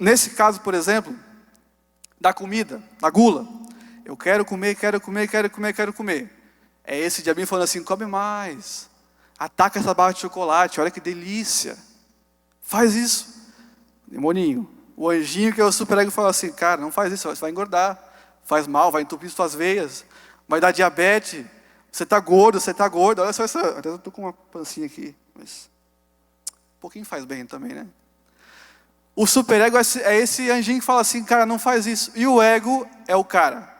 nesse caso, por exemplo, da comida, da gula. Eu quero comer, quero comer, quero comer, quero comer. É esse diabinho falando assim, come mais. Ataca essa barra de chocolate, olha que delícia. Faz isso. Demoninho. O anjinho que é o super-ego fala assim, cara, não faz isso, você vai engordar. Faz mal, vai entupir suas veias. Vai dar diabetes. Você está gordo, olha só essa... Até eu estou com uma pancinha aqui, mas... Um pouquinho faz bem também, né? O superego é esse anjinho que fala assim, cara, não faz isso. E o ego é o cara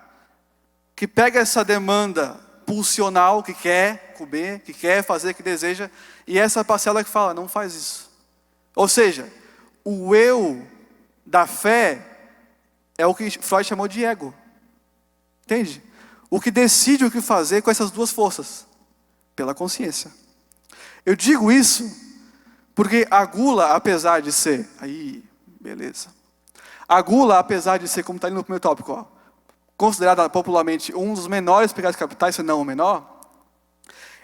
que pega essa demanda pulsional, que quer comer, que quer fazer, que deseja, e essa parcela que fala, não faz isso. Ou seja, o eu da fé é o que Freud chamou de ego. Entende? O que decide o que fazer com essas duas forças, pela consciência. Eu digo isso porque a gula, apesar de ser... Aí, beleza. A gula, apesar de ser, como está ali no primeiro tópico, ó, considerada popularmente um dos menores pecados capitais, se não o menor,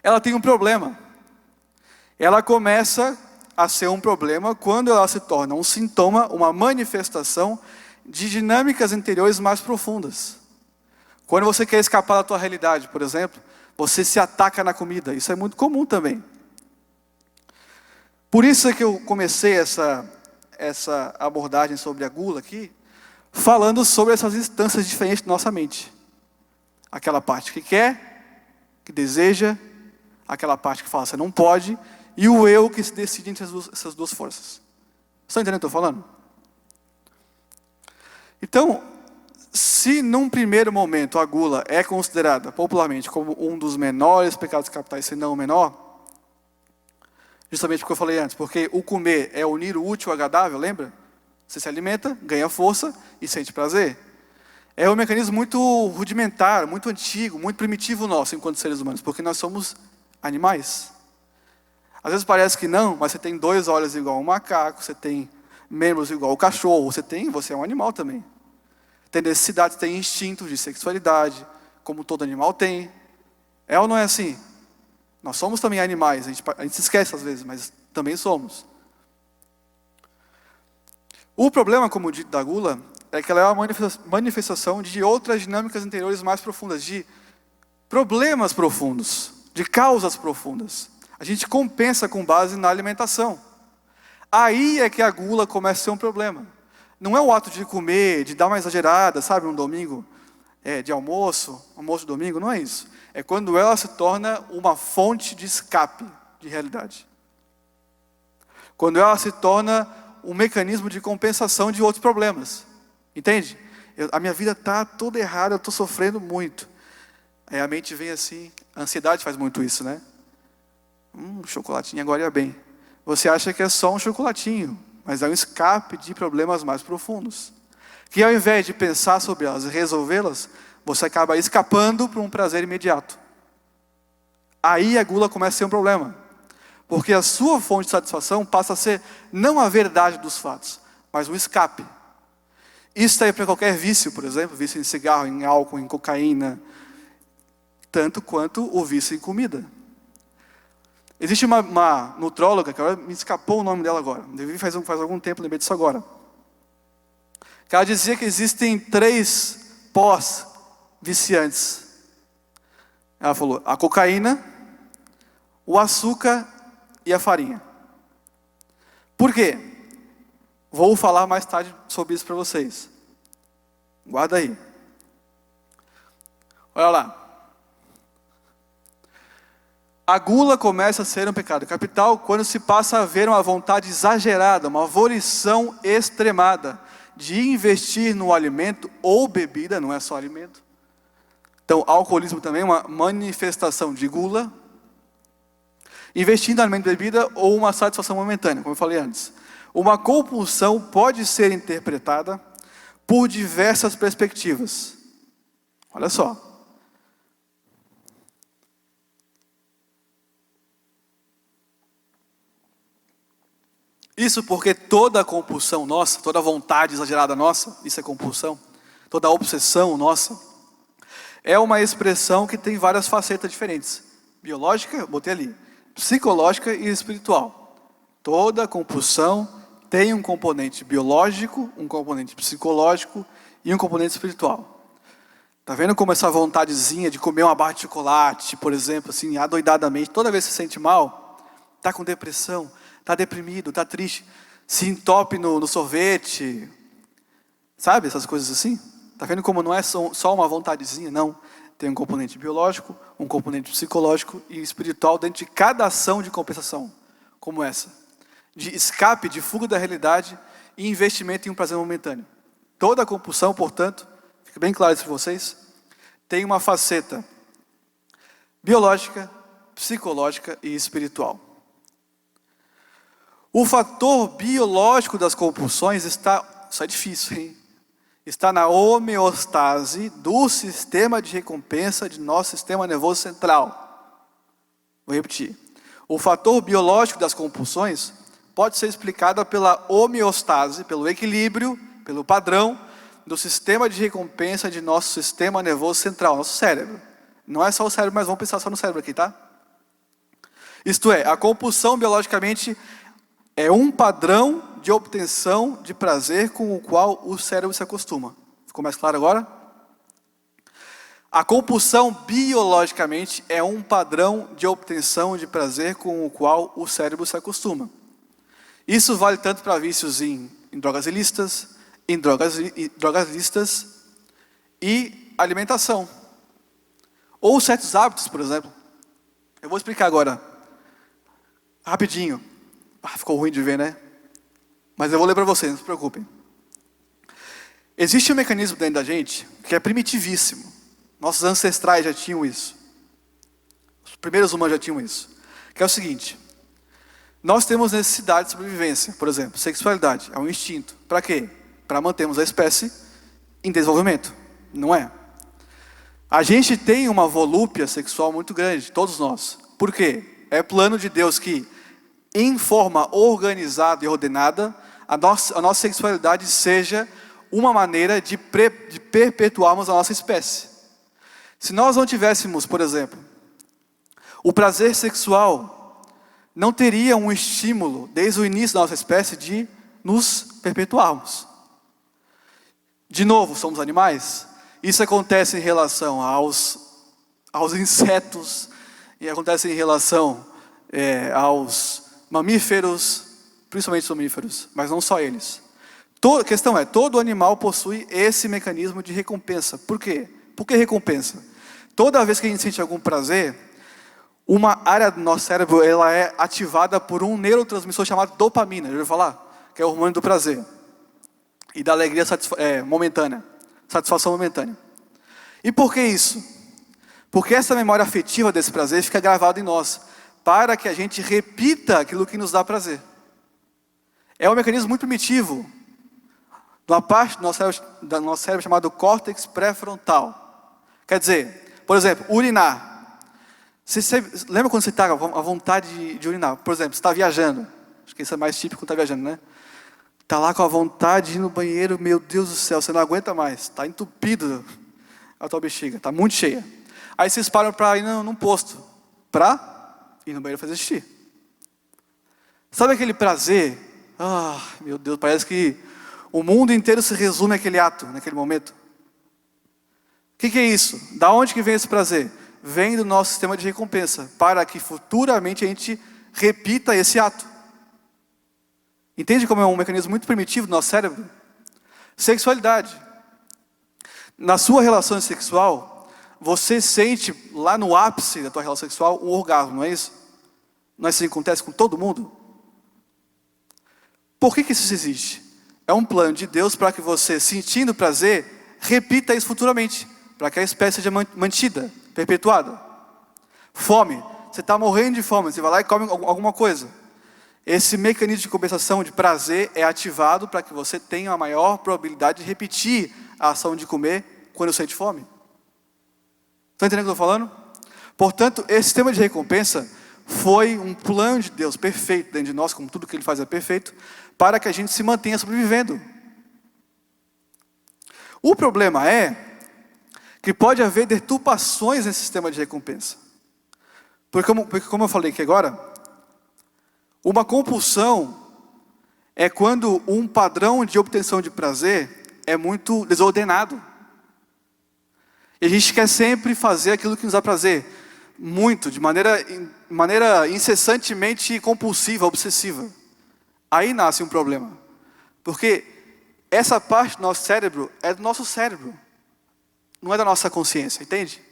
ela tem um problema. Ela começa a ser um problema quando ela se torna um sintoma, uma manifestação de dinâmicas interiores mais profundas. Quando você quer escapar da tua realidade, por exemplo, você se ataca na comida. Isso é muito comum também. Por isso é que eu comecei essa abordagem sobre a gula aqui, falando sobre essas instâncias diferentes da nossa mente. Aquela parte que quer, que deseja, aquela parte que fala você não pode, e o eu que se decide entre essas duas forças. Estão entendendo o que eu estou falando? Então, se num primeiro momento a gula é considerada popularmente como um dos menores pecados capitais, se não o menor, justamente porque eu falei antes, porque o comer é unir o útil ao agradável, lembra? Você se alimenta, ganha força e sente prazer. É um mecanismo muito rudimentar, muito antigo, muito primitivo nosso enquanto seres humanos, porque nós somos animais. Às vezes parece que não, mas você tem 2 olhos igual um macaco, você tem membros igual o cachorro, você é um animal também. Tem necessidades, tem instintos de sexualidade, como todo animal tem. É ou não é assim? Nós somos também animais, a gente se esquece às vezes, mas também somos. O problema, como dito, da gula, é que ela é uma manifestação de outras dinâmicas interiores mais profundas, de problemas profundos, de causas profundas. A gente compensa com base na alimentação. Aí é que a gula começa a ser um problema. Não é o ato de comer, de dar uma exagerada, sabe, um domingo de almoço de domingo, não é isso. É quando ela se torna uma fonte de escape de realidade. Quando ela se torna um mecanismo de compensação de outros problemas. Entende? A minha vida está toda errada, eu estou sofrendo muito. Aí a mente vem assim, a ansiedade faz muito isso, né? Chocolatinho agora ia bem. Você acha que é só um chocolatinho, mas é um escape de problemas mais profundos. Que ao invés de pensar sobre elas e resolvê-las, você acaba escapando para um prazer imediato. Aí a gula começa a ser um problema. Porque a sua fonte de satisfação passa a ser não a verdade dos fatos, mas um escape. Isso é para qualquer vício, por exemplo, vício em cigarro, em álcool, em cocaína, tanto quanto o vício em comida. Existe uma nutróloga, que agora me escapou o nome dela agora, faz algum tempo, lembrei disso agora. Que ela dizia que existem 3 pós-viciantes. Ela falou, a cocaína, o açúcar e a farinha. Por quê? Vou falar mais tarde sobre isso para vocês. Guarda aí. Olha lá. A gula começa a ser um pecado capital quando se passa a haver uma vontade exagerada, uma volição extremada de investir no alimento ou bebida, não é só alimento. Então, alcoolismo também é uma manifestação de gula. Investindo no alimento e bebida ou uma satisfação momentânea, como eu falei antes. Uma compulsão pode ser interpretada por diversas perspectivas. Olha só. Isso porque toda compulsão nossa, toda vontade exagerada nossa, isso é compulsão, toda obsessão nossa, é uma expressão que tem várias facetas diferentes. Biológica, eu botei ali. Psicológica e espiritual. Toda compulsão tem um componente biológico, um componente psicológico e um componente espiritual. Tá vendo como essa vontadezinha de comer uma barra de chocolate, por exemplo, assim, adoidadamente, toda vez que se sente mal, tá com depressão, tá deprimido, tá triste, se entope no sorvete, sabe, essas coisas assim? Tá vendo como não é só uma vontadezinha, não. Tem um componente biológico, um componente psicológico e espiritual dentro de cada ação de compensação, como essa. De escape, de fuga da realidade e investimento em um prazer momentâneo. Toda compulsão, portanto, fica bem claro isso para vocês, tem uma faceta biológica, psicológica e espiritual. O fator biológico das compulsões está, isso é difícil, hein? Está na homeostase do sistema de recompensa de nosso sistema nervoso central. Vou repetir. O fator biológico das compulsões pode ser explicado pela homeostase, pelo equilíbrio, pelo padrão do sistema de recompensa de nosso sistema nervoso central, nosso cérebro. Não é só o cérebro, mas vamos pensar só no cérebro aqui, tá? Isto é, a compulsão biologicamente é um padrão de obtenção de prazer com o qual o cérebro se acostuma. Ficou mais claro agora? A compulsão biologicamente é um padrão de obtenção de prazer com o qual o cérebro se acostuma. Isso vale tanto para vícios em drogas ilícitas, em drogas lícitas e alimentação. Ou certos hábitos, por exemplo. Eu vou explicar agora, rapidinho. Ficou ruim de ver, né? Mas eu vou ler para vocês, não se preocupem. Existe um mecanismo dentro da gente que é primitivíssimo. Nossos ancestrais já tinham isso. Os primeiros humanos já tinham isso. Que é o seguinte. Nós temos necessidade de sobrevivência. Por exemplo, sexualidade é um instinto. Para quê? Para mantermos a espécie em desenvolvimento. Não é? A gente tem uma volúpia sexual muito grande, todos nós. Por quê? É plano de Deus que, em forma organizada e ordenada, a nossa sexualidade seja uma maneira de perpetuarmos a nossa espécie. Se nós não tivéssemos, por exemplo, o prazer sexual, não teria um estímulo, desde o início da nossa espécie, de nos perpetuarmos. De novo, somos animais? Isso acontece em relação aos insetos, e acontece em relação aos mamíferos, principalmente os mamíferos, mas não só eles. A questão é, todo animal possui esse mecanismo de recompensa. Por quê? Por que recompensa? Toda vez que a gente sente algum prazer, uma área do nosso cérebro ela é ativada por um neurotransmissor chamado dopamina, já ouviu falar? Que é o hormônio do prazer. E da alegria momentânea, satisfação momentânea. E por que isso? Porque essa memória afetiva desse prazer fica gravada em nós, para que a gente repita aquilo que nos dá prazer. É um mecanismo muito primitivo, de uma parte do nosso cérebro chamado córtex pré-frontal. Quer dizer, por exemplo, urinar. Você lembra quando você está à vontade de urinar? Por exemplo, você está viajando. Acho que isso é mais típico quando está viajando, né? Está lá com a vontade de ir no banheiro, meu Deus do céu, você não aguenta mais. Está entupido a tua bexiga, está muito cheia. Aí vocês param para ir num posto, para ir no banheiro fazer xixi. Sabe aquele prazer? Meu Deus, parece que o mundo inteiro se resume àquele ato, naquele momento. O que é isso? Da onde que vem esse prazer? Vem do nosso sistema de recompensa, para que futuramente a gente repita esse ato. Entende como é um mecanismo muito primitivo do nosso cérebro? Sexualidade. Na sua relação sexual, você sente lá no ápice da tua relação sexual um orgasmo, não é isso? Não é isso que acontece com todo mundo? Por que isso existe? É um plano de Deus para que você, sentindo prazer, repita isso futuramente, para que a espécie seja mantida, perpetuada. Fome. Você está morrendo de fome, você vai lá e come alguma coisa. Esse mecanismo de compensação de prazer é ativado para que você tenha a maior probabilidade de repetir a ação de comer quando sente fome. Está entendendo o que eu estou falando? Portanto, esse sistema de recompensa foi um plano de Deus perfeito dentro de nós, como tudo que Ele faz é perfeito, para que a gente se mantenha sobrevivendo. O problema é que pode haver deturpações nesse sistema de recompensa. Porque como eu falei aqui agora, uma compulsão é quando um padrão de obtenção de prazer é muito desordenado. E a gente quer sempre fazer aquilo que nos dá prazer, muito, de maneira incessantemente compulsiva, obsessiva. Aí nasce um problema. Porque essa parte do nosso cérebro é do nosso cérebro, não é da nossa consciência, entende?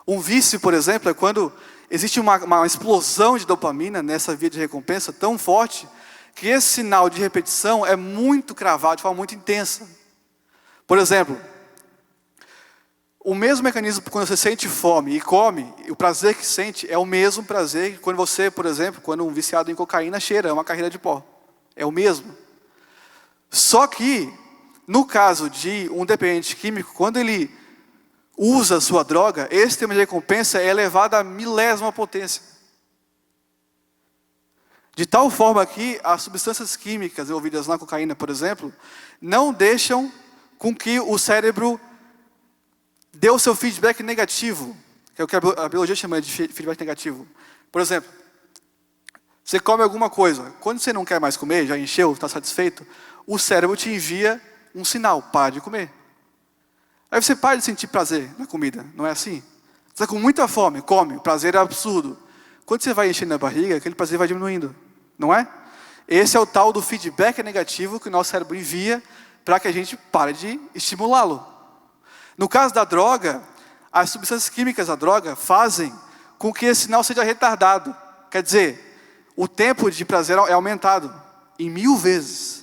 Um vício, por exemplo, é quando existe uma explosão de dopamina nessa via de recompensa tão forte que esse sinal de repetição é muito cravado, de forma muito intensa. Por exemplo, o mesmo mecanismo quando você sente fome e come, o prazer que sente é o mesmo prazer que quando você, por exemplo, quando um viciado em cocaína cheira uma carreira de pó. É o mesmo. Só que, no caso de um dependente químico, quando ele usa a sua droga, esse sistema de recompensa é elevado à milésima potência. De tal forma que as substâncias químicas envolvidas na cocaína, por exemplo, não deixam com que o cérebro dê o seu feedback negativo, que é o que a biologia chama de feedback negativo. Por exemplo, você come alguma coisa, quando você não quer mais comer, já encheu, está satisfeito, o cérebro te envia um sinal, para de comer. Aí você para de sentir prazer na comida, não é assim? Você está com muita fome, come, o prazer é absurdo. Quando você vai enchendo a barriga, aquele prazer vai diminuindo, não é? Esse é o tal do feedback negativo que o nosso cérebro envia para que a gente pare de estimulá-lo. No caso da droga, as substâncias químicas da droga fazem com que esse sinal seja retardado. Quer dizer, o tempo de prazer é aumentado em 1000 vezes.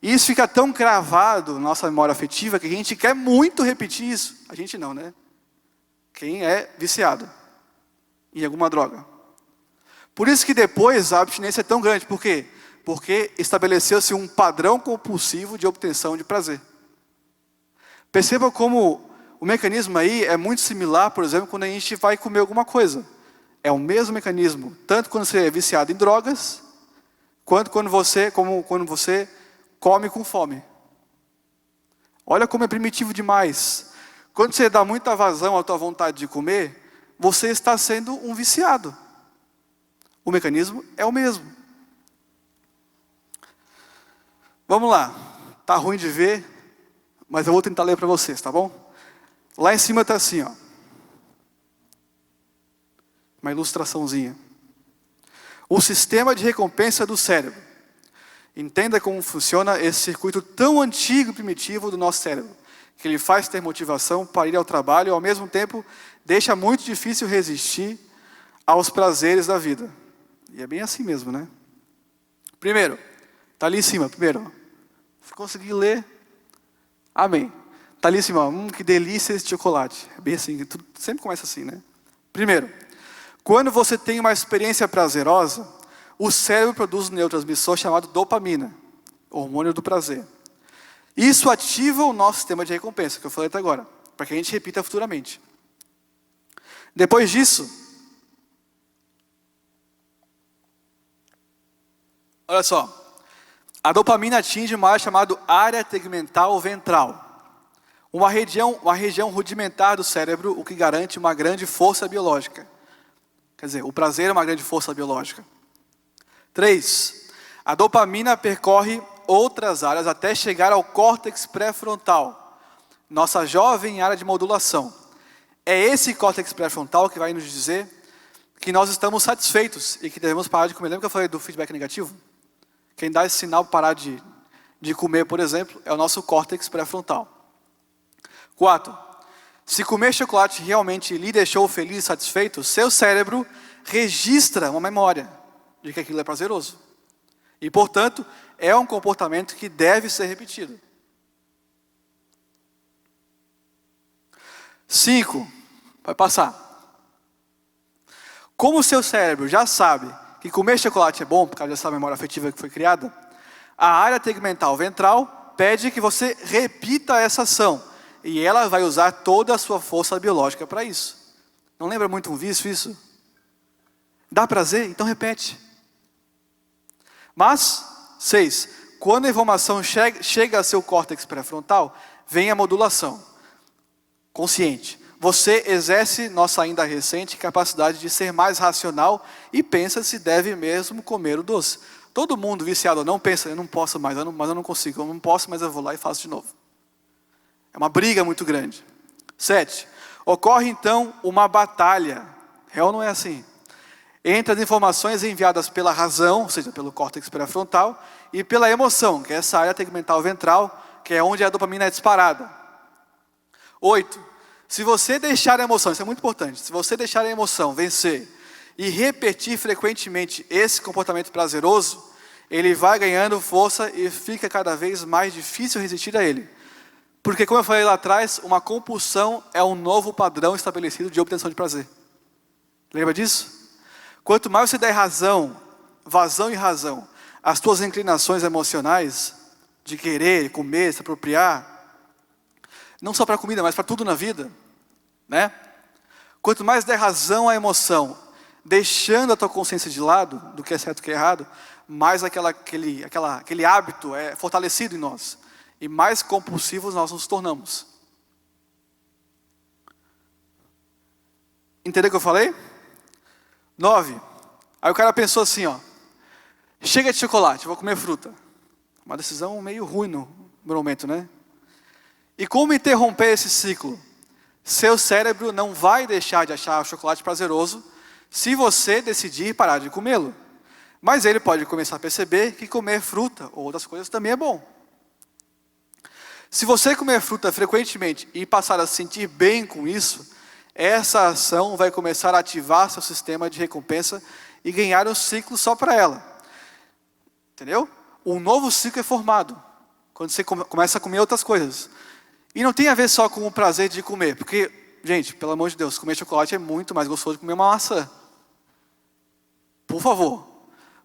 E isso fica tão cravado na nossa memória afetiva que a gente quer muito repetir isso. A gente não, né? Quem é viciado em alguma droga. Por isso que depois a abstinência é tão grande. Por quê? Porque estabeleceu-se um padrão compulsivo de obtenção de prazer. Perceba como o mecanismo aí é muito similar, por exemplo, quando a gente vai comer alguma coisa. É o mesmo mecanismo, tanto quando você é viciado em drogas, quanto quando você come com fome. Olha como é primitivo demais. Quando você dá muita vazão à tua vontade de comer, você está sendo um viciado. O mecanismo é o mesmo. Vamos lá. Tá ruim de ver, mas eu vou tentar ler para vocês, tá bom? Lá em cima está assim, ó. Uma ilustraçãozinha. O sistema de recompensa do cérebro. Entenda como funciona esse circuito tão antigo e primitivo do nosso cérebro, que ele faz ter motivação para ir ao trabalho e ao mesmo tempo deixa muito difícil resistir aos prazeres da vida. E é bem assim mesmo, né? Primeiro, está ali em cima, primeiro. Se conseguir ler, amém. Está ali em cima, que delícia esse chocolate. É bem assim, tudo sempre começa assim, né? Primeiro, quando você tem uma experiência prazerosa, o cérebro produz um neurotransmissor chamado dopamina, hormônio do prazer. Isso ativa o nosso sistema de recompensa, que eu falei até agora, para que a gente repita futuramente. Depois disso, olha só, a dopamina atinge uma área chamada área tegmental ventral, uma região rudimentar do cérebro, o que garante uma grande força biológica. Quer dizer, o prazer é uma grande força biológica. 3. A dopamina percorre outras áreas até chegar ao córtex pré-frontal, nossa jovem área de modulação. É esse córtex pré-frontal que vai nos dizer que nós estamos satisfeitos e que devemos parar de comer. Lembra que eu falei do feedback negativo? Quem dá esse sinal para parar de comer, por exemplo, é o nosso córtex pré-frontal. 4. Se comer chocolate realmente lhe deixou feliz e satisfeito, seu cérebro registra uma memória de que aquilo é prazeroso. E, portanto, é um comportamento que deve ser repetido. 5. Vai passar. Como o seu cérebro já sabe que comer chocolate é bom, por causa dessa memória afetiva que foi criada, a área tegmental ventral pede que você repita essa ação. E ela vai usar toda a sua força biológica para isso. Não lembra muito um vício isso? Dá prazer? Então repete. Mas, 6. Quando a informação chega a seu córtex pré-frontal, vem a modulação consciente. Você exerce nossa ainda recente capacidade de ser mais racional e pensa se deve mesmo comer o doce. Todo mundo viciado ou não pensa, eu não posso mais, mas eu não consigo, eu não posso, mas eu vou lá e faço de novo. É uma briga muito grande. 7. Ocorre então uma batalha. Real não é assim. Entre as informações enviadas pela razão, ou seja, pelo córtex pré-frontal, e pela emoção, que é essa área tegmental ventral, que é onde a dopamina é disparada. 8. Se você deixar a emoção, isso é muito importante, se você deixar a emoção vencer e repetir frequentemente esse comportamento prazeroso, ele vai ganhando força e fica cada vez mais difícil resistir a ele. Porque, como eu falei lá atrás, uma compulsão é um novo padrão estabelecido de obtenção de prazer. Lembra disso? Quanto mais você der vazão e razão, às suas inclinações emocionais, de querer, comer, se apropriar, não só para comida, mas para tudo na vida, né? Quanto mais der razão à emoção, deixando a tua consciência de lado, do que é certo e do que é errado, mais aquele hábito é fortalecido em nós. E mais compulsivos nós nos tornamos. Entendeu o que eu falei? 9. Aí o cara pensou assim, ó. Chega de chocolate, vou comer fruta. Uma decisão meio ruim no momento, né? E como interromper esse ciclo? Seu cérebro não vai deixar de achar o chocolate prazeroso se você decidir parar de comê-lo. Mas ele pode começar a perceber que comer fruta ou outras coisas também é bom. Se você comer fruta frequentemente e passar a se sentir bem com isso, essa ação vai começar a ativar seu sistema de recompensa e ganhar um ciclo só para ela. Entendeu? Um novo ciclo é formado quando você começa a comer outras coisas. E não tem a ver só com o prazer de comer, porque, gente, pelo amor de Deus, comer chocolate é muito mais gostoso que comer uma maçã. Por favor,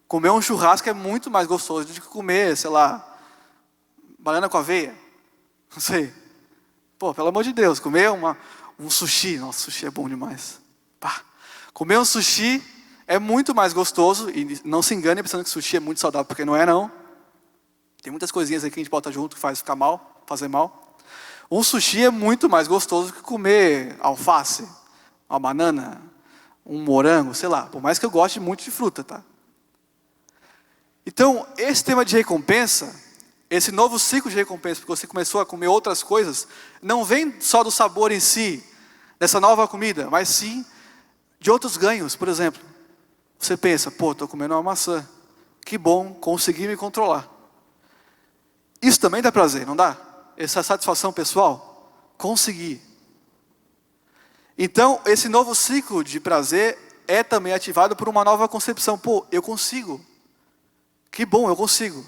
comer um churrasco é muito mais gostoso do que comer, sei lá, banana com aveia. Não sei. Pô, pelo amor de Deus, comer um sushi. Nossa, sushi é bom demais. Pá. Comer um sushi é muito mais gostoso. E não se engane pensando que sushi é muito saudável, porque não é não. Tem muitas coisinhas aí que a gente bota junto que faz ficar mal, fazer mal. Um sushi é muito mais gostoso que comer alface, uma banana, um morango, sei lá. Por mais que eu goste muito de fruta, tá? Então, esse tema de recompensa, esse novo ciclo de recompensa, porque você começou a comer outras coisas, não vem só do sabor em si, dessa nova comida, mas sim de outros ganhos. Por exemplo, você pensa, pô, estou comendo uma maçã. Que bom, consegui me controlar. Isso também dá prazer, não dá? Essa satisfação pessoal? Consegui. Então, esse novo ciclo de prazer é também ativado por uma nova concepção. Pô, eu consigo. Que bom, eu consigo.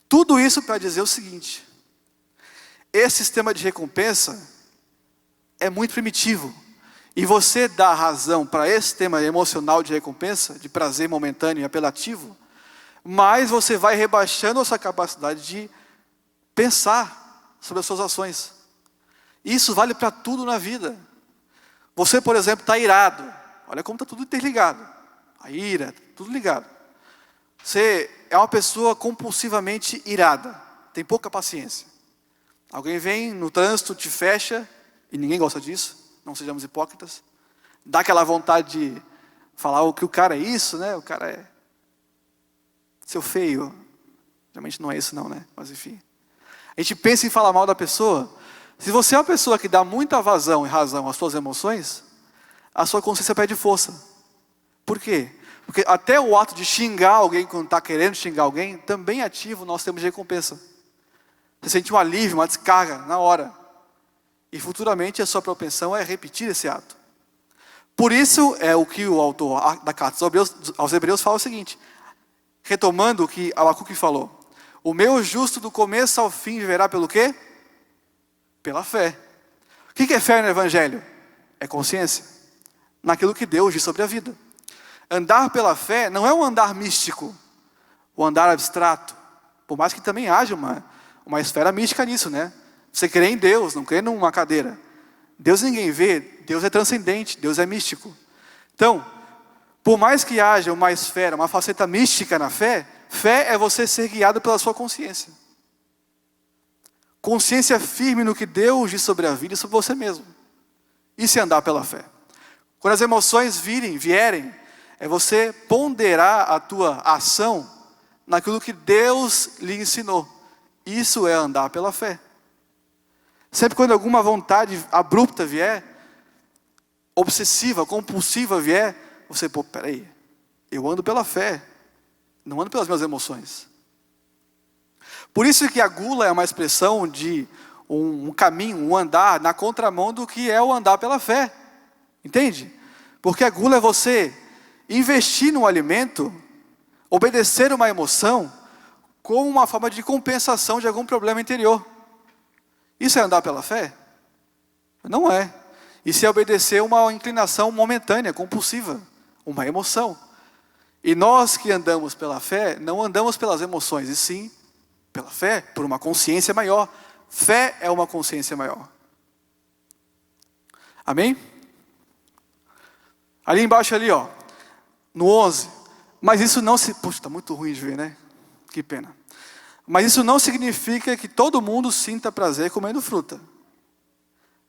Tudo isso para dizer o seguinte: esse sistema de recompensa é muito primitivo. E você dá razão para esse sistema emocional de recompensa, de prazer momentâneo e apelativo, mas você vai rebaixando a sua capacidade de pensar sobre as suas ações. Isso vale para tudo na vida. Você, por exemplo, está irado. Olha como está tudo interligado. A ira, tudo ligado. Você é uma pessoa compulsivamente irada, tem pouca paciência. Alguém vem no trânsito, te fecha, e ninguém gosta disso, não sejamos hipócritas. Dá aquela vontade de falar o que o cara é isso, né? O cara é seu feio. Geralmente não é isso não, né? Mas enfim. A gente pensa em falar mal da pessoa. Se você é uma pessoa que dá muita vazão e razão às suas emoções, a sua consciência perde força. Por quê? Porque até o ato de xingar alguém quando está querendo xingar alguém, também ativa o nosso tempo de recompensa. Você sente um alívio, uma descarga na hora. E futuramente a sua propensão é repetir esse ato. Por isso é o que o autor da carta aos Hebreus fala o seguinte, retomando o que Abacuque falou. O meu justo do começo ao fim viverá pelo quê? Pela fé. O que é fé no Evangelho? É consciência. Naquilo que Deus diz sobre a vida. Andar pela fé não é um andar místico, um andar abstrato. Por mais que também haja uma esfera mística nisso, né? Você crê em Deus, não crê numa cadeira. Deus ninguém vê, Deus é transcendente, Deus é místico. Então, por mais que haja uma esfera, uma faceta mística na fé, fé é você ser guiado pela sua consciência. Consciência firme no que Deus diz sobre a vida e sobre você mesmo. Isso é andar pela fé. Quando as emoções vierem, é você ponderar a tua ação naquilo que Deus lhe ensinou. Isso é andar pela fé. Sempre quando alguma vontade abrupta vier, obsessiva, compulsiva vier, você, peraí, eu ando pela fé, não ando pelas minhas emoções. Por isso que a gula é uma expressão de um caminho, um andar na contramão do que é o andar pela fé. Entende? Porque a gula é você investir no alimento, obedecer uma emoção, como uma forma de compensação de algum problema interior. Isso é andar pela fé? Não é. Isso é obedecer uma inclinação momentânea, compulsiva, uma emoção. E nós que andamos pela fé, não andamos pelas emoções, e sim pela fé, por uma consciência maior. Fé é uma consciência maior. Amém? Ali embaixo ali, ó, no 11. Mas isso não se... Puxa, está muito ruim de ver, né? Que pena. Mas isso não significa que todo mundo sinta prazer comendo fruta.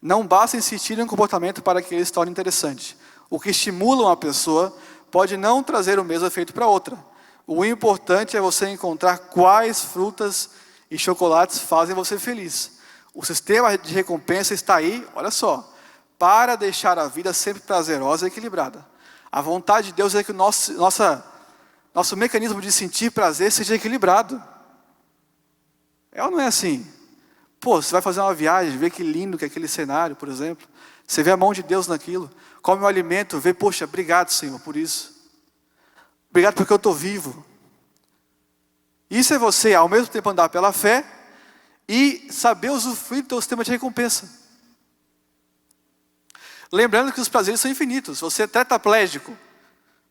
Não basta insistir em um comportamento para que ele se torne interessante. O que estimula uma pessoa pode não trazer o mesmo efeito para outra. O importante é você encontrar quais frutas e chocolates fazem você feliz. O sistema de recompensa está aí, olha só, para deixar a vida sempre prazerosa e equilibrada. A vontade de Deus é que o nosso mecanismo de sentir prazer seja equilibrado. É ou não é assim? Pô, você vai fazer uma viagem, vê que lindo que é aquele cenário, por exemplo. Você vê a mão de Deus naquilo. Come um alimento, vê, poxa, obrigado, Senhor, por isso. Obrigado porque eu estou vivo. Isso é você, ao mesmo tempo, andar pela fé e saber usufruir do teu sistema de recompensa. Lembrando que os prazeres são infinitos. Você é tetraplégico.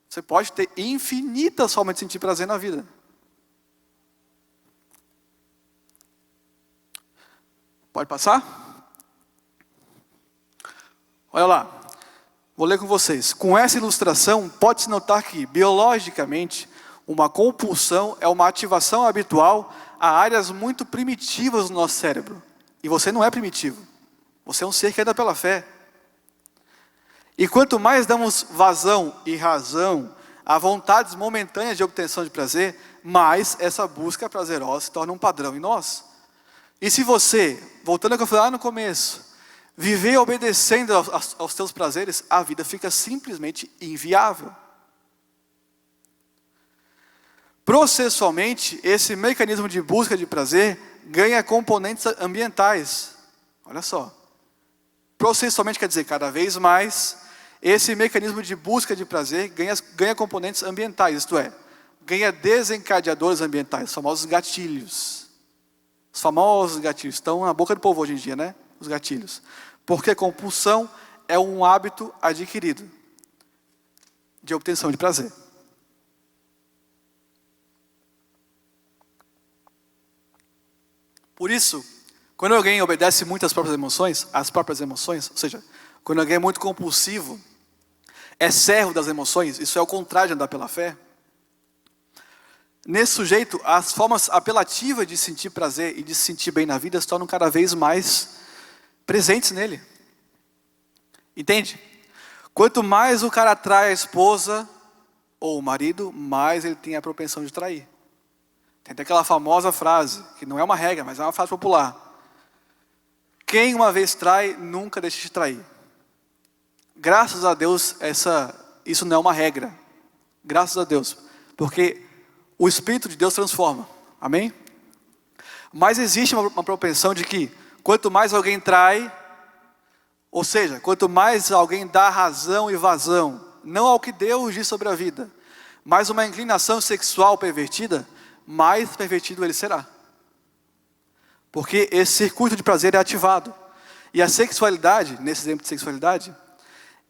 Você pode ter infinitas formas de sentir prazer na vida. Pode passar? Olha lá. Vou ler com vocês. Com essa ilustração, pode-se notar que, biologicamente, uma compulsão é uma ativação habitual a áreas muito primitivas do nosso cérebro. E você não é primitivo. Você é um ser que anda pela fé. E quanto mais damos vazão e razão a vontades momentâneas de obtenção de prazer, mais essa busca prazerosa se torna um padrão em nós. E se você, voltando ao que eu falei lá no começo, viver obedecendo aos teus prazeres, a vida fica simplesmente inviável. Processualmente, esse mecanismo de busca de prazer ganha componentes ambientais. Olha só. Processualmente quer dizer, cada vez mais, esse mecanismo de busca de prazer ganha componentes ambientais, isto é, ganha desencadeadores ambientais, os famosos gatilhos. Os famosos gatilhos estão na boca do povo hoje em dia, né? Os gatilhos. Porque compulsão é um hábito adquirido de obtenção de prazer. Por isso, quando alguém obedece muito às próprias emoções, ou seja, quando alguém é muito compulsivo, é servo das emoções, isso é o contrário de andar pela fé. Nesse sujeito, as formas apelativas de sentir prazer e de se sentir bem na vida se tornam cada vez mais presentes nele. Entende? Quanto mais o cara atrai a esposa ou o marido, mais ele tem a propensão de trair. Tem até aquela famosa frase, que não é uma regra, mas é uma frase popular. Quem uma vez trai, nunca deixa de trair. Graças a Deus, isso não é uma regra. Graças a Deus. Porque o Espírito de Deus transforma. Amém? Mas existe uma propensão de que, quanto mais alguém trai, ou seja, quanto mais alguém dá razão e vazão, não ao que Deus diz sobre a vida, mas uma inclinação sexual pervertida, mais pervertido ele será. Porque esse circuito de prazer é ativado. E a sexualidade, nesse exemplo de sexualidade,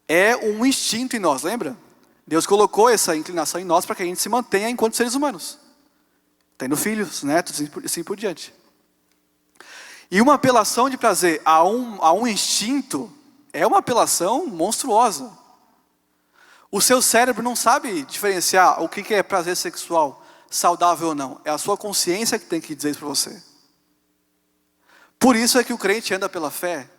é um instinto em nós, lembra? Deus colocou essa inclinação em nós para que a gente se mantenha enquanto seres humanos. Tendo filhos, netos e assim por diante. E uma apelação de prazer a um instinto é uma apelação monstruosa. O seu cérebro não sabe diferenciar o que é prazer sexual, saudável ou não. É a sua consciência que tem que dizer isso para você. Por isso é que o crente anda pela fé.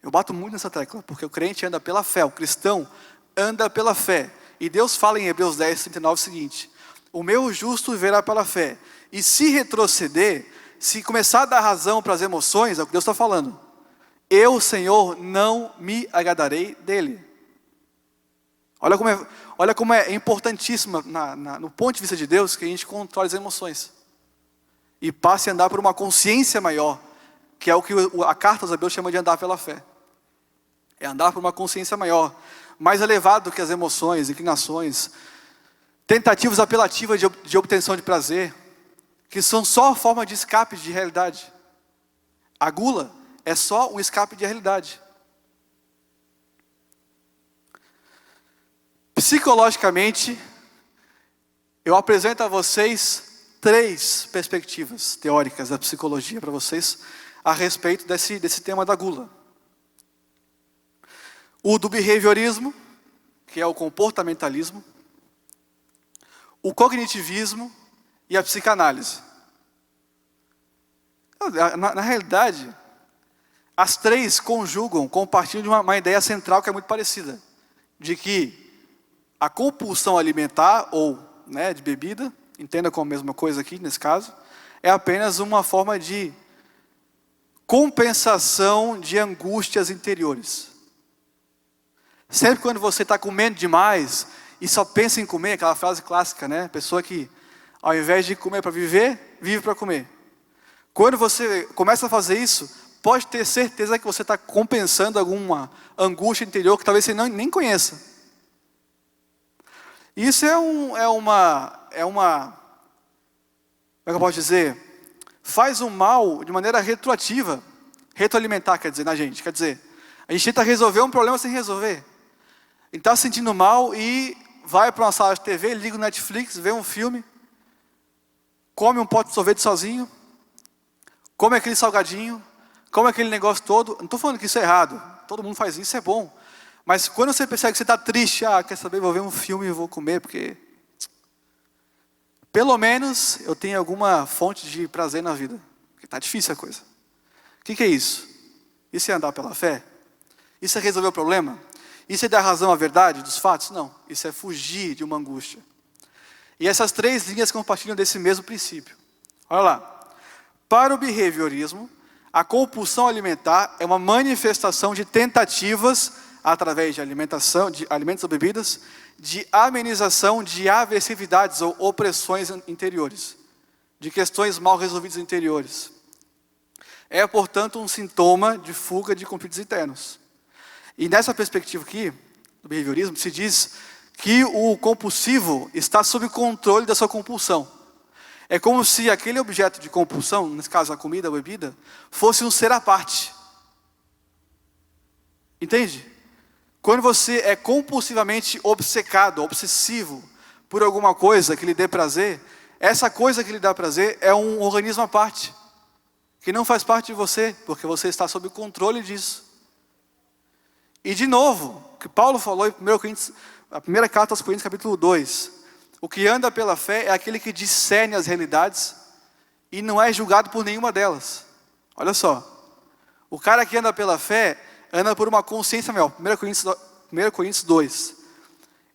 Eu bato muito nessa tecla, porque o crente anda pela fé, o cristão anda pela fé. E Deus fala em Hebreus 10, 39 o seguinte: o meu justo viverá pela fé. E se retroceder, se começar a dar razão para as emoções, é o que Deus está falando, eu, Senhor, não me agradarei dele. Olha como é importantíssimo no ponto de vista de Deus que a gente controle as emoções. E passe a andar por uma consciência maior, que é o que a carta aos Hebreus chama de andar pela fé. É andar por uma consciência maior, mais elevado do que as emoções, inclinações, tentativas apelativas de obtenção de prazer, que são só forma de escape de realidade. A gula é só um escape de realidade. Psicologicamente, eu apresento a vocês 3 perspectivas teóricas da psicologia para vocês a respeito desse tema da gula. O do behaviorismo, que é o comportamentalismo, o cognitivismo e a psicanálise. Na realidade, as 3 compartilham de uma ideia central que é muito parecida, de que a compulsão alimentar, ou de bebida, entenda como a mesma coisa aqui nesse caso, é apenas uma forma de compensação de angústias interiores. Sempre quando você está comendo demais e só pensa em comer, aquela frase clássica, pessoa que ao invés de comer para viver, vive para comer. Quando você começa a fazer isso, pode ter certeza que você está compensando alguma angústia interior que talvez você nem conheça. Isso como é que eu posso dizer? Faz um mal de maneira retroativa. Retroalimentar, na gente. Quer dizer, a gente tenta resolver um problema sem resolver. A gente está se sentindo mal e vai para uma sala de TV, liga o Netflix, vê um filme, come um pote de sorvete sozinho, come aquele salgadinho, come aquele negócio todo. Não estou falando que isso é errado. Todo mundo faz isso, é bom. Mas quando você percebe que você está triste, quer saber, vou ver um filme e vou comer, porque pelo menos eu tenho alguma fonte de prazer na vida. Porque está difícil a coisa. O que é isso? Isso é andar pela fé? Isso é resolver o problema? Isso é dar razão à verdade dos fatos? Não. Isso é fugir de uma angústia. E essas 3 linhas compartilham desse mesmo princípio. Olha lá. Para o behaviorismo, a compulsão alimentar é uma manifestação de tentativas através de alimentação, de alimentos ou bebidas, de amenização de aversividades ou opressões interiores, de questões mal resolvidas interiores. É, portanto, um sintoma de fuga de conflitos internos. E nessa perspectiva aqui, do behaviorismo, se diz que o compulsivo está sob controle da sua compulsão. É como se aquele objeto de compulsão, nesse caso a comida, a bebida, fosse um ser à parte. Entende? Quando você é compulsivamente obcecado, obsessivo por alguma coisa que lhe dê prazer, essa coisa que lhe dá prazer é um organismo à parte, que não faz parte de você, porque você está sob o controle disso. E de novo, o que Paulo falou em 1 Coríntios, a primeira carta aos Coríntios, capítulo 2, o que anda pela fé é aquele que discerne as realidades e não é julgado por nenhuma delas. Olha só, o cara que anda pela fé anda por uma consciência maior. 1 Coríntios 2.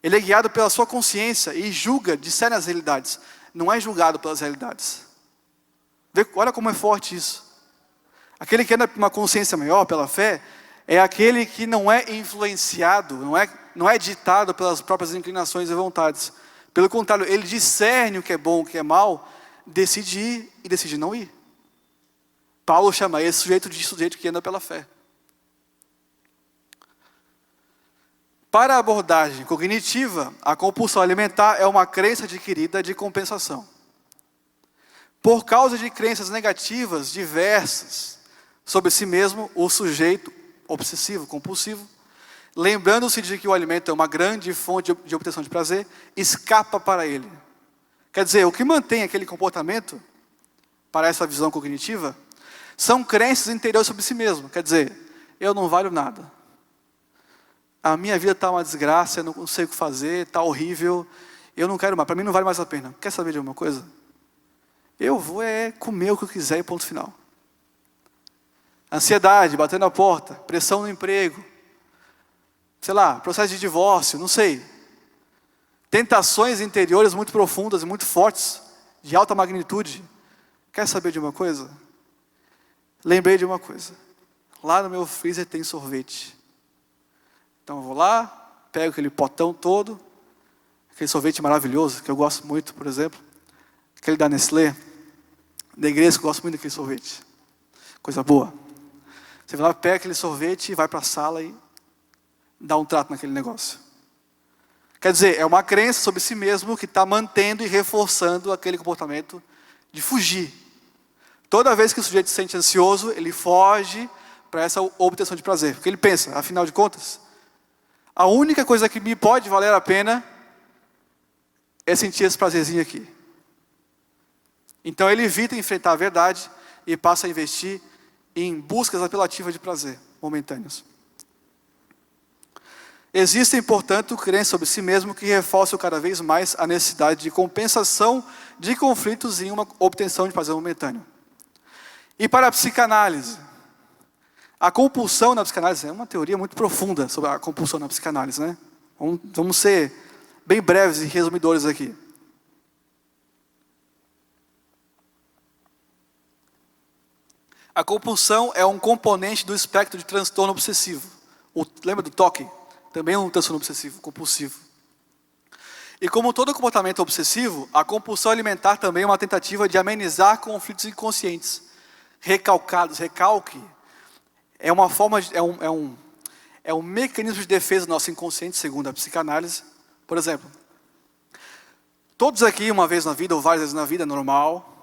Ele é guiado pela sua consciência e julga, discerne as realidades. Não é julgado pelas realidades. Olha como é forte isso. Aquele que anda por uma consciência maior, pela fé, é aquele que não é influenciado, não é ditado pelas próprias inclinações e vontades. Pelo contrário, ele discerne o que é bom, o que é mal, decide ir e decide não ir. Paulo chama esse sujeito de sujeito que anda pela fé. Para a abordagem cognitiva, a compulsão alimentar é uma crença adquirida de compensação. Por causa de crenças negativas diversas sobre si mesmo, o sujeito obsessivo, compulsivo, lembrando-se de que o alimento é uma grande fonte de obtenção de prazer, escapa para ele. Quer dizer, o que mantém aquele comportamento, para essa visão cognitiva, são crenças interiores sobre si mesmo. Quer dizer, eu não valho nada. A minha vida está uma desgraça, eu não sei o que fazer, está horrível, eu não quero mais, para mim não vale mais a pena. Quer saber de alguma coisa? Eu vou comer o que eu quiser e ponto final. Ansiedade, batendo na porta, pressão no emprego, sei lá, processo de divórcio, não sei. tentações interiores muito profundas e muito fortes, de alta magnitude. Quer saber de uma coisa? Lembrei de uma coisa. Lá no meu freezer tem sorvete. Então eu vou lá, pego aquele potão todo, aquele sorvete maravilhoso, que eu gosto muito, por exemplo, aquele da Nestlé, da igreja, eu gosto muito daquele sorvete. Coisa boa. Você vai lá, pega aquele sorvete, vai para a sala e dá um trato naquele negócio. Quer dizer, é uma crença sobre si mesmo que está mantendo e reforçando aquele comportamento de fugir. Toda vez que o sujeito se sente ansioso, ele foge para essa obtenção de prazer. Porque ele pensa, afinal de contas, a única coisa que me pode valer a pena é sentir esse prazerzinho aqui. Então ele evita enfrentar a verdade e passa a investir em buscas apelativas de prazer momentâneos. Existem, portanto, crenças sobre si mesmo que reforçam cada vez mais a necessidade de compensação de conflitos em uma obtenção de prazer momentâneo. E para a psicanálise, a compulsão na psicanálise é uma teoria muito profunda sobre a compulsão na psicanálise, né? Vamos ser bem breves e resumidores aqui. A compulsão é um componente do espectro de transtorno obsessivo. Lembra do TOC? Também é um transtorno obsessivo, compulsivo. E como todo comportamento obsessivo, a compulsão alimentar também é uma tentativa de amenizar conflitos inconscientes, recalcados. Recalque é uma forma, é um mecanismo de defesa do nosso inconsciente, segundo a psicanálise. Por exemplo, todos aqui, uma vez na vida, ou várias vezes na vida, normal.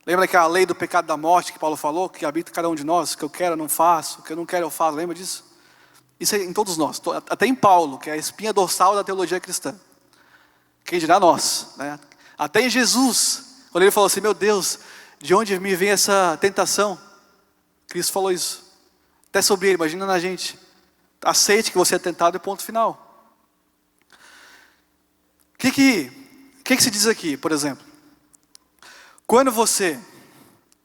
Lembra que a lei do pecado da morte que Paulo falou, que habita cada um de nós, que eu quero eu não faço, que eu não quero eu faço, lembra disso? Isso é em todos nós, até em Paulo, que é a espinha dorsal da teologia cristã. Quem dirá nós, né? Até em Jesus, quando ele falou assim, meu Deus, de onde me vem essa tentação? Cristo falou isso. Até sobre ele, imagina na gente. Aceite que você é tentado e ponto final. O que se diz aqui, por exemplo? Quando você,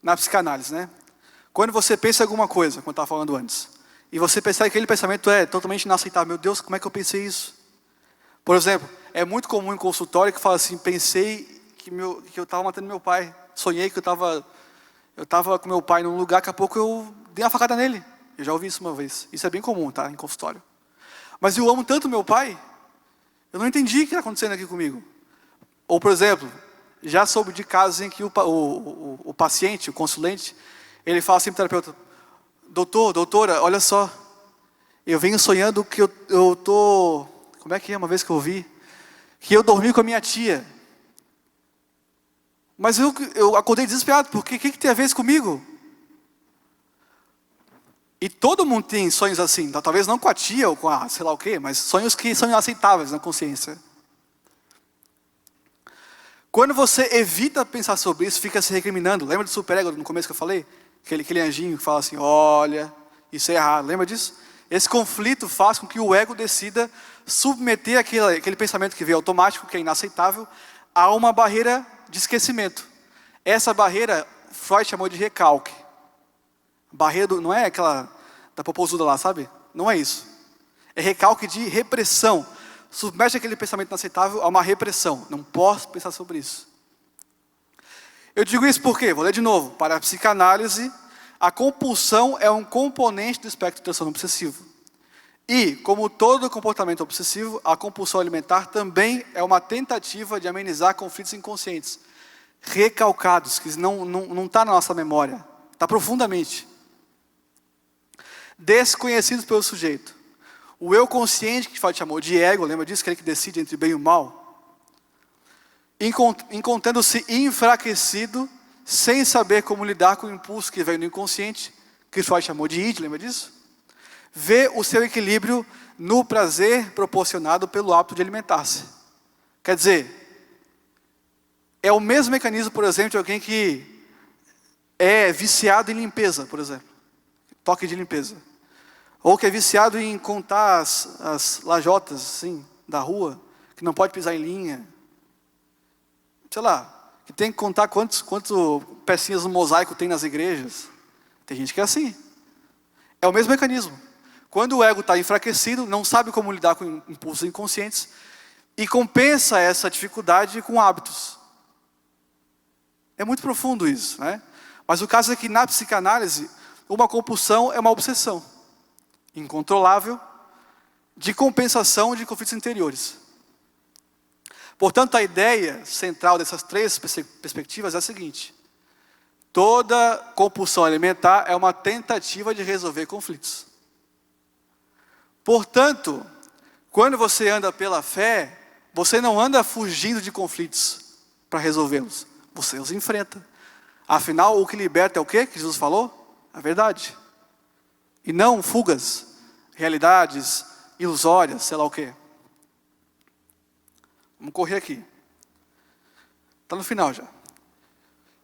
na psicanálise, né? Quando você pensa em alguma coisa, como eu estava falando antes, e você percebe que aquele pensamento é totalmente inaceitável. Meu Deus, como é que eu pensei isso? Por exemplo, é muito comum em consultório que fala assim, pensei que eu estava matando meu pai. Sonhei que eu estava com meu pai num lugar, daqui a pouco eu dei uma facada nele. Eu já ouvi isso uma vez. Isso é bem comum, tá? Em consultório. Mas eu amo tanto meu pai, eu não entendi o que está acontecendo aqui comigo. Ou, por exemplo, já soube de casos em que o paciente, o consulente, ele fala assim para o terapeuta, doutora, olha só, eu venho sonhando que eu tô, como é que é uma vez que eu ouvi? Que eu dormi com a minha tia. Mas eu acordei desesperado, porque o que tem a ver isso comigo? E todo mundo tem sonhos assim, talvez não com a tia ou com a sei lá o quê, mas sonhos que são inaceitáveis na consciência. Quando você evita pensar sobre isso, fica se recriminando. Lembra do superego no começo que eu falei? Aquele anjinho que fala assim, olha, isso é errado. Lembra disso? Esse conflito faz com que o ego decida submeter aquele pensamento que veio automático, que é inaceitável, a uma barreira de esquecimento. Essa barreira, Freud chamou de recalque. Barreira não é aquela da popozuda lá, sabe? Não é isso. É recalque de repressão. Submete aquele pensamento inaceitável a uma repressão. Não posso pensar sobre isso. Eu digo isso porque, vou ler de novo, para a psicanálise, a compulsão é um componente do espectro de transtorno obsessivo. E, como todo comportamento obsessivo, a compulsão alimentar também é uma tentativa de amenizar conflitos inconscientes, recalcados, que não está na nossa memória, está profundamente. Desconhecidos pelo sujeito. O eu consciente, que Freud chamou de ego, lembra disso? Aquele que decide entre bem e o mal. Encontrando-se enfraquecido, sem saber como lidar com o impulso que vem do inconsciente, que Freud chamou de id, lembra disso? Vê o seu equilíbrio no prazer proporcionado pelo hábito de alimentar-se. Quer dizer, é o mesmo mecanismo, por exemplo, de alguém que é viciado em limpeza, por exemplo. Toque de limpeza. Ou que é viciado em contar as lajotas, assim, da rua, que não pode pisar em linha. Sei lá, que tem que contar quantas pecinhas no mosaico tem nas igrejas. Tem gente que é assim. É o mesmo mecanismo. Quando o ego está enfraquecido, não sabe como lidar com impulsos inconscientes, e compensa essa dificuldade com hábitos. É muito profundo isso, né? Mas o caso é que na psicanálise, uma compulsão é uma obsessão incontrolável de compensação de conflitos interiores. Portanto, a ideia central dessas três perspectivas é a seguinte: toda compulsão alimentar é uma tentativa de resolver conflitos. Portanto, quando você anda pela fé, você não anda fugindo de conflitos para resolvê-los. Você os enfrenta. Afinal, o que liberta é o quê que Jesus falou? A verdade. E não fugas, realidades ilusórias, sei lá o quê. Vamos correr aqui. Está no final já.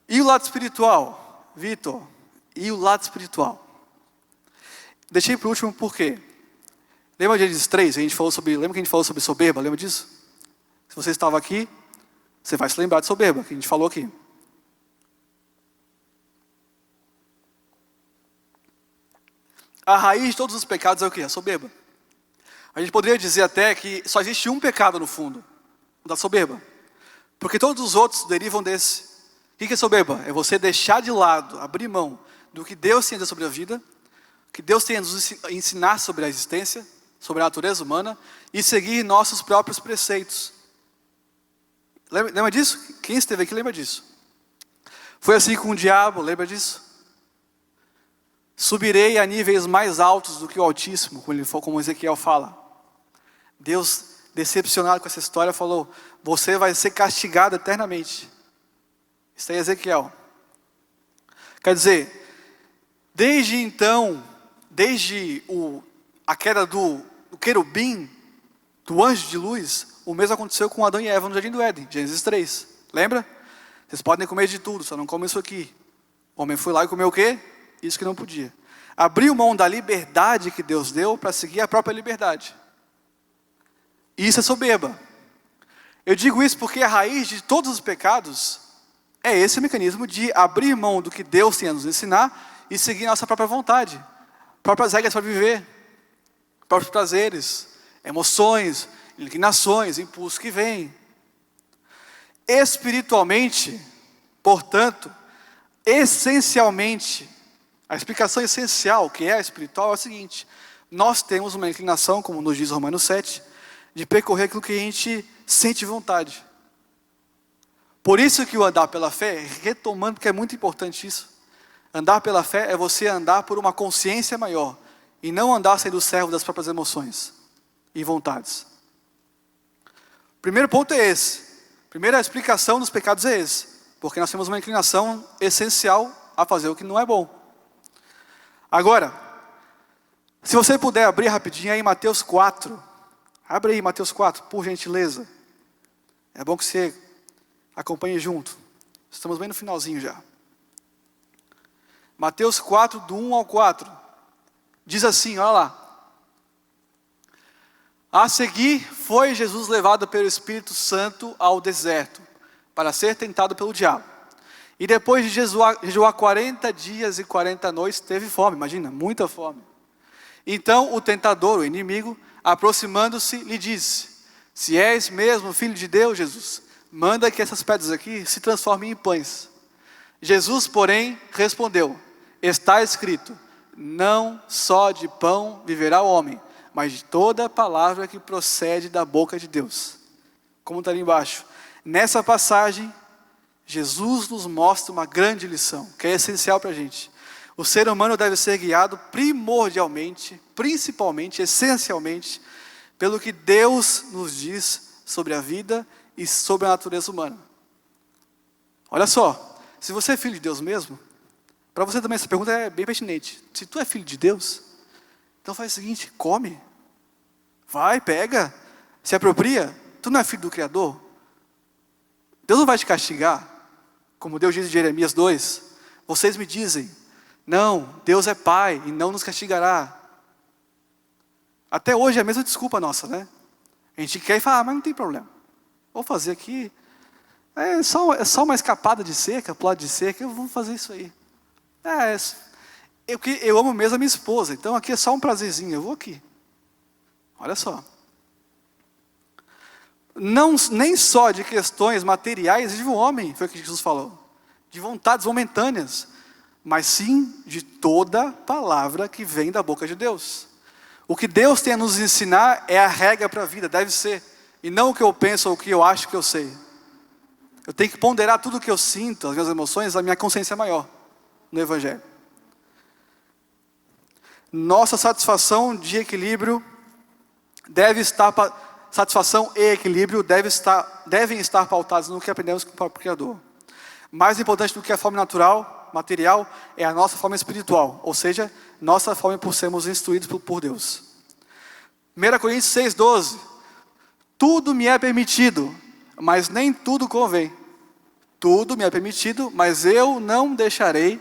E o lado espiritual? Vitor, e o lado espiritual? Deixei para o último por quê? Lembra de Gênesis 3? Lembra que a gente falou sobre soberba? Lembra disso? Se você estava aqui, você vai se lembrar de soberba, que a gente falou aqui. A raiz de todos os pecados é o quê? A soberba. A gente poderia dizer até que só existe um pecado no fundo, o da soberba. Porque todos os outros derivam desse. O que é soberba? É você deixar de lado, abrir mão do que Deus tem a dizer sobre a vida, que Deus tem a nos ensinar sobre a existência, sobre a natureza humana, e seguir nossos próprios preceitos. Lembra disso? Quem esteve aqui lembra disso? Foi assim com o diabo, lembra disso? Subirei a níveis mais altos do que o Altíssimo, como Ezequiel fala. Deus, decepcionado com essa história, falou: você vai ser castigado eternamente. Isso aí é Ezequiel. Quer dizer, desde então, desde a queda do querubim, do anjo de luz, o mesmo aconteceu com Adão e Eva no Jardim do Éden, Gênesis 3. Lembra? Vocês podem comer de tudo, só não comem isso aqui. O homem foi lá e comeu o quê? Isso que não podia. Abriu mão da liberdade que Deus deu para seguir a própria liberdade. E isso é soberba. Eu digo isso porque a raiz de todos os pecados é esse mecanismo de abrir mão do que Deus tem a nos ensinar e seguir nossa própria vontade, próprias regras para viver, próprios prazeres, emoções, inclinações, impulsos que vêm. Espiritualmente, portanto, essencialmente, a explicação essencial que é a espiritual é a seguinte: nós temos uma inclinação, como nos diz Romanos 7, de percorrer aquilo que a gente sente vontade. Por isso que o andar pela fé, retomando, porque é muito importante isso, andar pela fé é você andar por uma consciência maior, e não andar sendo servo das próprias emoções e vontades. O primeiro ponto é esse. Primeira explicação dos pecados é esse, porque nós temos uma inclinação essencial a fazer o que não é bom. Agora, se você puder abrir rapidinho aí em Mateus 4, abre aí Mateus 4, por gentileza. É bom que você acompanhe junto. Estamos bem no finalzinho já. Mateus 4, do 1 ao 4, diz assim, olha lá. A seguir, foi Jesus levado pelo Espírito Santo ao deserto, para ser tentado pelo diabo. E depois de jejuar 40 dias e 40 noites, teve fome, imagina, muita fome. Então o tentador, o inimigo, aproximando-se, lhe disse: se és mesmo filho de Deus, Jesus, manda que essas pedras aqui se transformem em pães. Jesus, porém, respondeu: está escrito, não só de pão viverá o homem, mas de toda palavra que procede da boca de Deus. Como está ali embaixo. Nessa passagem, Jesus nos mostra uma grande lição, que é essencial para a gente. O ser humano deve ser guiado primordialmente, principalmente, essencialmente, pelo que Deus nos diz sobre a vida e sobre a natureza humana. Olha só, se você é filho de Deus mesmo, para você também essa pergunta é bem pertinente. Se tu é filho de Deus, então faz o seguinte, come. Vai, pega, se apropria. Tu não é filho do Criador? Deus não vai te castigar, como Deus diz em Jeremias 2. Vocês me dizem, não, Deus é Pai e não nos castigará. Até hoje é a mesma desculpa nossa, né? A gente quer e fala, mas não tem problema. Vou fazer aqui, é só uma escapada de cerca, pular de cerca, eu vou fazer isso aí. Eu amo mesmo a minha esposa, então aqui é só um prazerzinho, eu vou aqui. Olha só. Não, nem só de questões materiais de um homem, foi o que Jesus falou, de vontades momentâneas, mas sim de toda palavra que vem da boca de Deus. O que Deus tem a nos ensinar é a regra para a vida, deve ser, e não o que eu penso ou o que eu acho que eu sei. Eu tenho que ponderar tudo o que eu sinto, as minhas emoções, a minha consciência maior no Evangelho. Nossa satisfação de equilíbrio deve estar, satisfação e equilíbrio devem estar pautados no que aprendemos com o próprio Criador. Mais importante do que a forma natural, material, é a nossa forma espiritual, ou seja, nossa forma por sermos instruídos por Deus. 1 Coríntios 6,12. Tudo me é permitido, mas nem tudo convém. Tudo me é permitido, mas eu não deixarei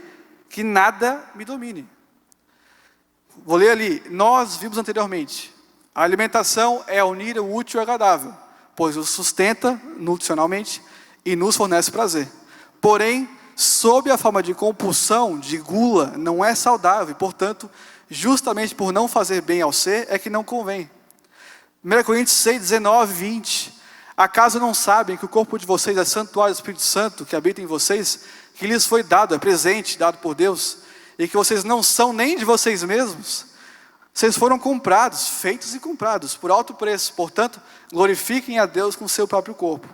que nada me domine. Vou ler ali. Nós vimos anteriormente. A alimentação é unir o útil ao agradável, pois o sustenta nutricionalmente e nos fornece prazer. Porém, sob a forma de compulsão, de gula, não é saudável. Portanto, justamente por não fazer bem ao ser, é que não convém. 1 Coríntios 6, 19, 20. Acaso não sabem que o corpo de vocês é santuário do Espírito Santo, que habita em vocês, que lhes foi dado, é presente, dado por Deus, e que vocês não são nem de vocês mesmos? Vocês foram comprados, feitos e comprados, por alto preço. Portanto, glorifiquem a Deus com o seu próprio corpo.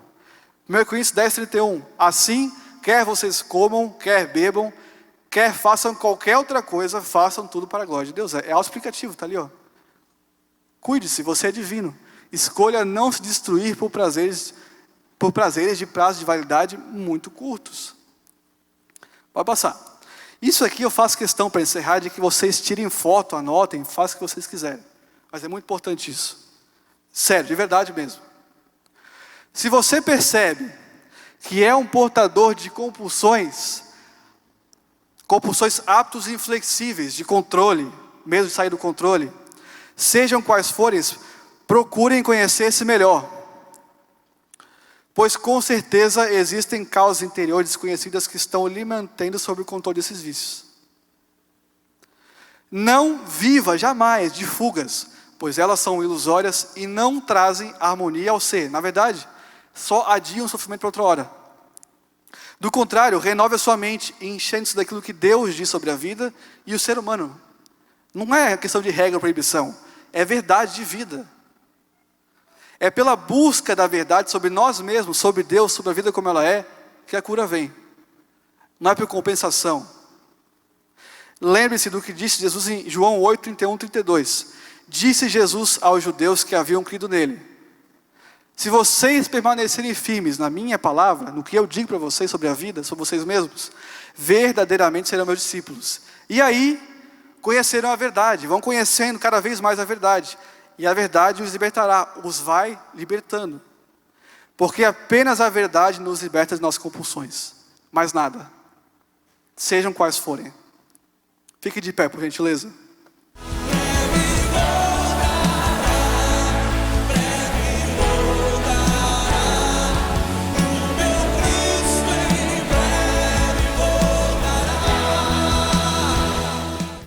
1 Coríntios 10, 31. Assim, quer vocês comam, quer bebam, quer façam qualquer outra coisa, façam tudo para a glória de Deus. É auto-explicativo, está ali, ó. Cuide-se, você é divino. Escolha não se destruir por prazeres de prazo de validade muito curtos. Pode passar. Isso aqui eu faço questão para encerrar, de que vocês tirem foto, anotem, façam o que vocês quiserem. Mas é muito importante isso. Sério, de verdade mesmo. Se você percebe que é um portador de compulsões aptos e inflexíveis de controle, mesmo de sair do controle, sejam quais forem, procurem conhecer-se melhor. Pois com certeza existem causas interiores desconhecidas que estão lhe mantendo sob o controle desses vícios. Não viva jamais de fugas, pois elas são ilusórias e não trazem harmonia ao ser. Na verdade, só adiam o sofrimento para outra hora. Do contrário, renove a sua mente, enchendo-se daquilo que Deus diz sobre a vida e o ser humano. Não é questão de regra ou proibição, é verdade de vida. É pela busca da verdade sobre nós mesmos, sobre Deus, sobre a vida como ela é, que a cura vem. Não é por compensação. Lembre-se do que disse Jesus em João 8, 31, 32. Disse Jesus aos judeus que haviam crido nele: se vocês permanecerem firmes na minha palavra, no que eu digo para vocês sobre a vida, sobre vocês mesmos, verdadeiramente serão meus discípulos. E aí, conhecerão a verdade, vão conhecendo cada vez mais a verdade. E a verdade os libertará, os vai libertando. Porque apenas a verdade nos liberta de nossas compulsões. Mais nada. Sejam quais forem. Fique de pé, por gentileza.